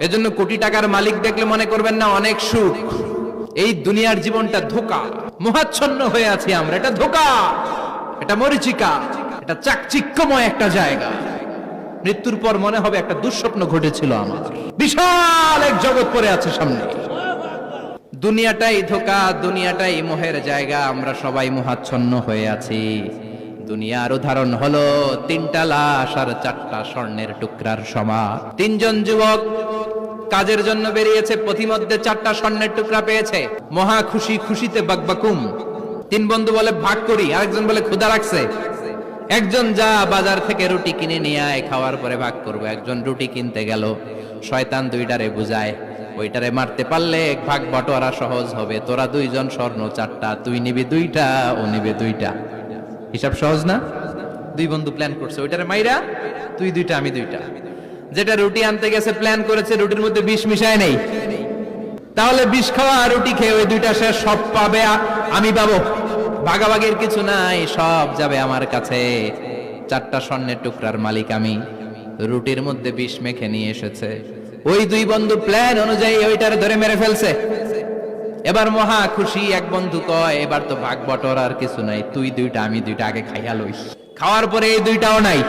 এজন্য কোটি টাকার মালিক দেখলে মনে করবেন না অনেক সুখ। এই দুনিয়ার জীবনটা ধোঁকা, মোহাচ্ছন্ন হয়ে আছি আমরা। এটা ধোঁকা, এটা মরিচিকা, এটা চাকচিক্যময় একটা জায়গা। মৃত্যুর পর মনে হবে একটা দুঃস্বপ্ন ঘটেছিল আমার, বিশাল এক জগৎ পড়ে আছে সামনে। দুনিয়াটাই ধোঁকা, দুনিয়াটাই মোহের জায়গা। আমরা সবাই মোহাচ্ছন্ন হয়ে আছি। দুনিয়ার উদাহরণ হলো 3টা লাশ আর 4টা স্বর্ণের টুকরার সমান। 3জন যুবক কাজের জন্য বেরিয়েছে, পথিমধ্যে 4টা স্বর্ণের টুকরা পেয়েছে। মহা খুশি, খুশিতে বাকবাকুম। 3 বন্ধু বলে ভাগ করি, আরেকজন বলে ক্ষুধা লাগছে। একজন যা বাজার থেকে রুটি কিনে নিয়ে আয়, খাওয়ার পরে ভাগ করবো। একজন রুটি কিনতে গেল, শয়তান 2টারে বুঝায় ওইটারে মারতে পারলে ভাগ বটোয়ারা সহজ হবে। তোরা 2জন স্বর্ণ 4টা, তুই নিবি 2টা, ও নিবে 2টা। হিসাব সহজ না? 2 বন্ধু প্ল্যান করছে, ওইটারে মাইরা তুই 2টা, আমি 2টা। যেটা রুটি আনতে গেছে প্ল্যান করেছে রুটির মধ্যে বিষ মিশায় নেই, তাহলে বিষ খাওয়া রুটি খেয়ে ওই 2টা সে সব পাবে, আমি পাবো। ভাগাভাগির কিছু নাই, সব যাবে আমার কাছে। 4টা স্বর্ণের টুকরার মালিক আমি। রুটির মধ্যে বিষ মেখে নিয়ে এসেছে। ওই 2 বন্ধু প্ল্যান অনুযায়ী ওইটারে ধরে মেরে ফেলছে। এবার মহা খুশি। এক বন্ধু কয় এবার তো ভাগ বটর আর কিছু নাই, তুই 2টা, আমি 2টা, আগে খাইয়া লই। খাওয়ার পরে এই 2টাও নাই।